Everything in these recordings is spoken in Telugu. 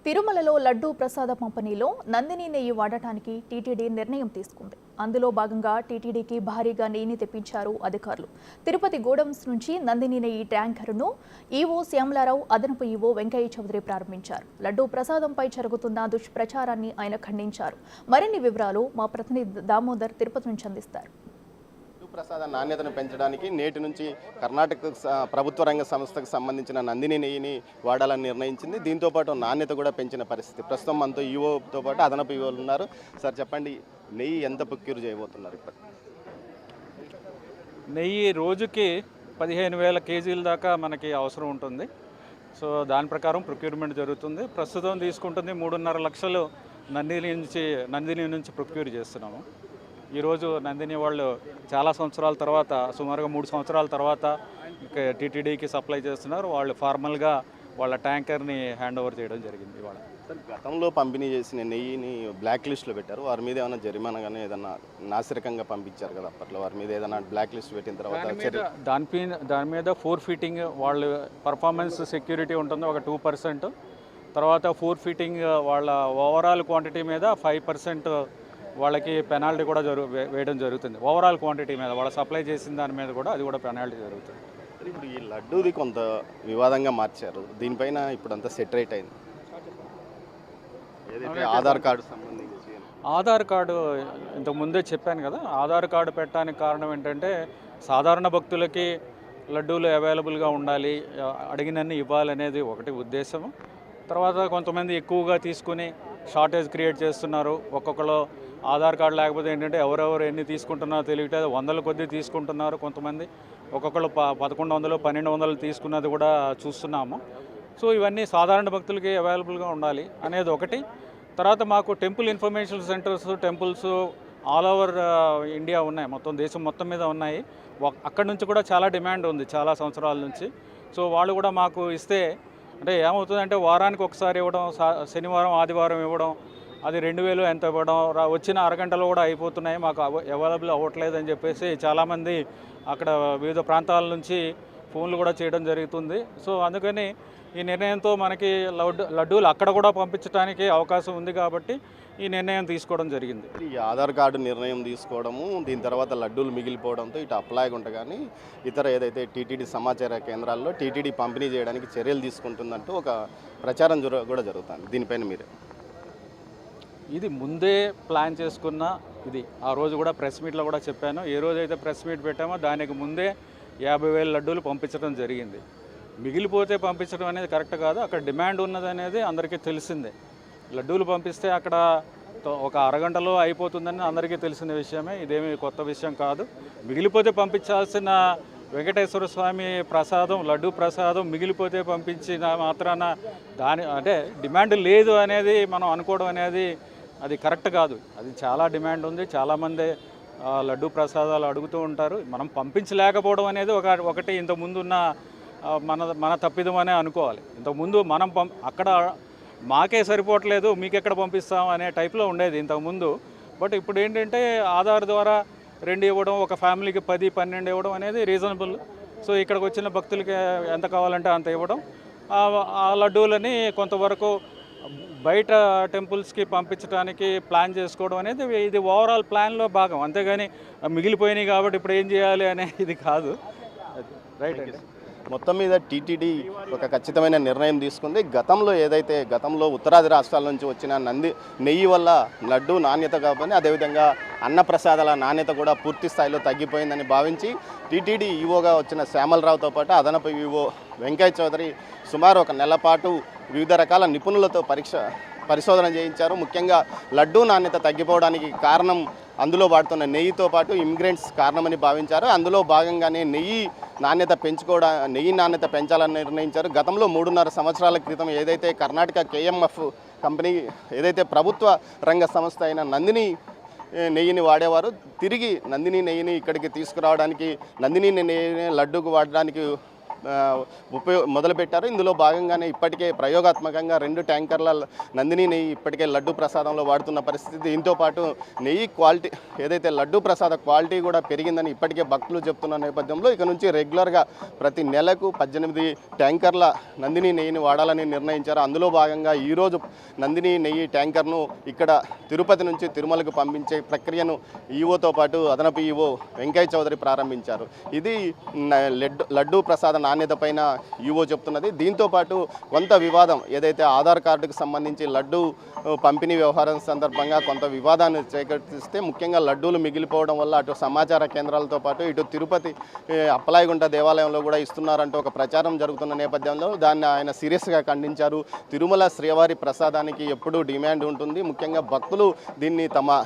తిరుమలలో లడ్డూ ప్రసాద పంపిణీలో నందిని నెయ్యి వాడటానికి టీటీడీ నిర్ణయం తీసుకుంది. అందులో భాగంగా టీటీడీకి భారీగా నెయ్యిని తెప్పించారు అధికారులు. తిరుపతి గోడౌన్స్ నుంచి నందిని నెయ్యి ట్యాంకర్ను ఈవో శ్యామలారావు, అదనపు ఈవో వెంకయ్య చౌదరి ప్రారంభించారు. లడ్డూ ప్రసాదంపై జరుగుతున్న దుష్ప్రచారాన్ని ఆయన ఖండించారు. మరిన్ని వివరాలు మా ప్రతినిధి దామోదర్ తిరుపతి నుంచి అందిస్తారు. ప్రసాద నాణ్యతను పెంచడానికి నేటి నుంచి కర్ణాటక ప్రభుత్వ రంగ సంస్థకు సంబంధించిన నందిని నెయ్యిని వాడాలని నిర్ణయించింది. దీంతో పాటు నాణ్యత కూడా పెంచిన పరిస్థితి. ప్రస్తుతం మనతో ఈవోతో పాటు అదనపు ఈవోలు ఉన్నారు. సార్ చెప్పండి, నెయ్యి ఎంత ప్రొక్యూర్ చేయబోతున్నారు? ఇప్పుడు నెయ్యి రోజుకి 15,000 కేజీల దాకా మనకి అవసరం ఉంటుంది. సో దాని ప్రకారం ప్రొక్యూర్మెంట్ జరుగుతుంది. ప్రస్తుతం తీసుకుంటుంది 3.5 లక్షలు నందిని నుంచి ప్రొక్యూర్ చేస్తున్నాము. ఈరోజు నందిని వాళ్ళు చాలా సంవత్సరాల తర్వాత, సుమారుగా 3 సంవత్సరాల తర్వాత టీటీడీకి సప్లై చేస్తున్నారు. వాళ్ళు ఫార్మల్గా వాళ్ళ ట్యాంకర్ని హ్యాండ్ ఓవర్ చేయడం జరిగింది. ఇవాళ గతంలో పంపిణీ చేసిన నెయ్యిని బ్లాక్ లిస్ట్లో పెట్టారు. వారి మీద ఏమైనా జరిమానా కానీ ఏదైనా నాసిరకంగా పంపించారు కదా అప్పట్లో, వారి మీద ఏదైనా బ్లాక్ లిస్ట్ పెట్టిన తర్వాత దాని మీద ఫోర్ ఫీటింగ్ వాళ్ళు పర్ఫార్మెన్స్ సెక్యూరిటీ ఉంటుంది ఒక 2%. తర్వాత ఫోర్ ఫీటింగ్ వాళ్ళ ఓవరాల్ క్వాంటిటీ మీద 5% వాళ్ళకి పెనాల్టీ కూడా వేయడం జరుగుతుంది. ఓవరాల్ క్వాంటిటీ మీద వాళ్ళు సప్లై చేసిన దాని మీద కూడా అది కూడా పెనాల్టీ జరుగుతుంది. ఇప్పుడు ఈ లడ్డూది కొంత వివాదంగా మార్చారు. దీనిపైన ఇప్పుడు అంతా సెటరేట్ అయింది. ఏదైతే ఆధార్ కార్డు సంబంధించి ఆధార్ కార్డు ఇంతకుముందే చెప్పాను కదా, ఆధార్ కార్డు పెట్టడానికి కారణం ఏంటంటే సాధారణ భక్తులకి లడ్డూలు అవైలబుల్గా ఉండాలి, అడిగినన్ని ఇవ్వాలనేది ఒకటి ఉద్దేశం. తర్వాత కొంతమంది ఎక్కువగా తీసుకుని షార్టేజ్ క్రియేట్ చేస్తున్నారు. ఒక్కొక్కరు ఆధార్ కార్డు లేకపోతే ఏంటంటే ఎవరెవరు ఎన్ని తీసుకుంటున్నారో తెలియట్లేదు, 100 కొద్దీ తీసుకుంటున్నారు. కొంతమంది ఒక్కొక్కరు 1100, 1200 తీసుకున్నది కూడా చూస్తున్నాము. సో ఇవన్నీ సాధారణ భక్తులకి అవైలబుల్గా ఉండాలి అనేది ఒకటి. తర్వాత మాకు temple information centres, temples all over India ఉన్నాయి, మొత్తం దేశం మొత్తం మీద ఉన్నాయి. అక్కడి నుంచి కూడా చాలా డిమాండ్ ఉంది చాలా సంవత్సరాల నుంచి. సో వాళ్ళు కూడా మాకు ఇస్తే, అంటే ఏమవుతుందంటే వారానికి ఒకసారి ఇవ్వడం, శనివారం ఆదివారం ఇవ్వడం, అది 2000 ఎంత ఇవ్వడం, వచ్చిన అరగంటలో కూడా అయిపోతున్నాయి, మాకు అవైలబుల్ అవ్వట్లేదు అని చెప్పేసి చాలామంది అక్కడ వివిధ ప్రాంతాల నుంచి ఫోన్లు కూడా చేయడం జరుగుతుంది. సో అందుకని ఈ నిర్ణయంతో మనకి లడ్డూలు అక్కడ కూడా పంపించడానికి అవకాశం ఉంది కాబట్టి ఈ నిర్ణయం తీసుకోవడం జరిగింది. ఈ ఆధార్ కార్డు నిర్ణయం తీసుకోవడము, దీని తర్వాత లడ్డూలు మిగిలిపోవడంతో ఇటు అప్లై ఉంట కానీ ఇతర ఏదైతే టీటీడీ సమాచార కేంద్రాల్లో టీటీడీ పంపిణీ చేయడానికి చర్యలు తీసుకుంటుందంటూ ఒక ప్రచారం కూడా జరుగుతుంది. దీనిపైన మీరు ఇది ముందే ప్లాన్ చేసుకున్న ఇది. ఆ రోజు కూడా ప్రెస్ మీట్లో కూడా చెప్పాను. ఏ రోజైతే ప్రెస్ మీట్ పెట్టామో దానికి ముందే 50,000 లడ్డూలు పంపించడం జరిగింది. మిగిలిపోతే పంపించడం అనేది కరెక్ట్ కాదు. అక్కడ డిమాండ్ ఉన్నది అనేది అందరికీ తెలిసిందే. లడ్డూలు పంపిస్తే అక్కడ ఒక అరగంటలో అయిపోతుందని అందరికీ తెలిసిన విషయమే, ఇదేమీ కొత్త విషయం కాదు. మిగిలిపోతే పంపించాల్సిన వెంకటేశ్వర స్వామి ప్రసాదం, లడ్డూ ప్రసాదం మిగిలిపోతే పంపించిన మాత్రాన అంటే డిమాండ్ లేదు అనేది మనం అనుకోవడం అనేది అది కరెక్ట్ కాదు. అది చాలా డిమాండ్ ఉంది, చాలామంది లడ్డూ ప్రసాదాలు అడుగుతూ ఉంటారు. మనం పంపించలేకపోవడం అనేది ఒకటి ఇంతకుముందు ఉన్న మన తప్పిదం అనే అనుకోవాలి. ఇంతకుముందు మనం అక్కడ మాకే సరిపోవట్లేదు, మీకెక్కడ పంపిస్తాం అనే టైప్లో ఉండేది ఇంతకుముందు. బట్ ఇప్పుడు ఏంటంటే ఆధార్ ద్వారా 2 ఇవ్వడం, ఒక ఫ్యామిలీకి 10, 12 ఇవ్వడం అనేది రీజనబుల్. సో ఇక్కడికి వచ్చిన భక్తులకి ఎంత కావాలంటే అంత ఇవ్వడం, ఆ లడ్డూలని కొంతవరకు బయట టెంపుల్స్కి పంపించడానికి ప్లాన్ చేసుకోవడం అనేది ఇది ఓవరాల్ ప్లాన్లో భాగం. అంతేగాని మిగిలిపోయినాయి కాబట్టి ఇప్పుడు ఏం చేయాలి అనే ఇది కాదు. రైట్ అండి. మొత్తం మీద టీటీడీ ఒక ఖచ్చితమైన నిర్ణయం తీసుకుంది. గతంలో ఉత్తరాది రాష్ట్రాల నుంచి వచ్చిన నెయ్యి వల్ల లడ్డు నాణ్యత కాబట్టి, అదేవిధంగా అన్నప్రసాదాల నాణ్యత కూడా పూర్తి స్థాయిలో తగ్గిపోయిందని భావించి టీటీడీ ఈవోగా వచ్చిన శ్యామలరావుతో పాటు అదనపు ఈవో వెంకయ్య చౌదరి సుమారు 1 నెల పాటు వివిధ రకాల నిపుణులతో పరిశోధన చేయించారు. ముఖ్యంగా లడ్డూ నాణ్యత తగ్గిపోవడానికి కారణం అందులో వాడుతున్న నెయ్యితో పాటు ఇంగ్రీడియంట్స్ కారణమని భావించారు. అందులో భాగంగానే నెయ్యి నాణ్యత పెంచాలని నిర్ణయించారు. గతంలో 3.5 సంవత్సరాల క్రితం ఏదైతే కర్ణాటక KMF కంపెనీ ఏదైతే ప్రభుత్వ రంగ సంస్థ అయిన నందిని నెయ్యిని వాడేవారు, తిరిగి నందిని నెయ్యిని ఇక్కడికి తీసుకురావడానికి, నందిని నెయ్యిని లడ్డూకు వాడడానికి మొదలుపెట్టారు. ఇందులో భాగంగానే ఇప్పటికే ప్రయోగాత్మకంగా 2 ట్యాంకర్ల నందిని నెయ్యి ఇప్పటికే లడ్డు ప్రసాదంలో వాడుతున్న పరిస్థితి. దీంతో పాటు నెయ్యి క్వాలిటీ ఏదైతే లడ్డు ప్రసాద క్వాలిటీ కూడా పెరిగిందని ఇప్పటికే భక్తులు చెప్తున్న నేపథ్యంలో ఇక నుంచి రెగ్యులర్గా ప్రతి నెలకు 18 ట్యాంకర్ల నందిని నెయ్యిని వాడాలని నిర్ణయించారు. అందులో భాగంగా ఈరోజు నందిని నెయ్యి ట్యాంకర్ను ఇక్కడ తిరుపతి నుంచి తిరుమలకు పంపించే ప్రక్రియను ఈవోతో పాటు అదనపు ఈవో వెంకయ్య చౌదరి ప్రారంభించారు. ఇది లడ్డు ప్రసాద నాణ్యత పైన ఈవో చెప్తున్నది. దీంతో పాటు కొంత వివాదం ఏదైతే ఆధార్ కార్డుకు సంబంధించి లడ్డు పంపిణీ వ్యవహారం సందర్భంగా కొంత వివాదాన్ని చేకూరిస్తే ముఖ్యంగా లడ్డూలు మిగిలిపోవడం వల్ల అటు సమాచార కేంద్రాలతో పాటు ఇటు తిరుపతి అప్పలాయగుంట దేవాలయంలో కూడా ఇస్తున్నారంటూ ఒక ప్రచారం జరుగుతున్న నేపథ్యంలో దాన్ని ఆయన సీరియస్గా ఖండించారు. తిరుమల శ్రీవారి ప్రసాదానికి ఎప్పుడూ డిమాండ్ ఉంటుంది. ముఖ్యంగా భక్తులు దీన్ని తమ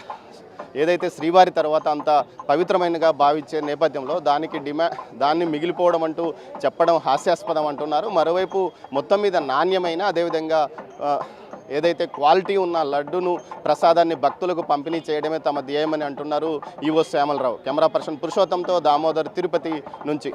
ఏదైతే శ్రీవారి తర్వాత అంత పవిత్రమైనగా భావించే నేపథ్యంలో దాన్ని మిగిలిపోవడం అంటూ చెప్పడం హాస్యాస్పదం అంటున్నారు. మరోవైపు మొత్తం మీద నాణ్యమైన అదేవిధంగా ఏదైతే క్వాలిటీ ఉన్న లడ్డును ప్రసాదాన్ని భక్తులకు పంపిణీ చేయడమే తమ ధ్యేయమని అంటున్నారు ఈవో శ్యామలరావు. కెమెరా పర్సన్ పురుషోత్తంతో దామోదర్, తిరుపతి నుంచి.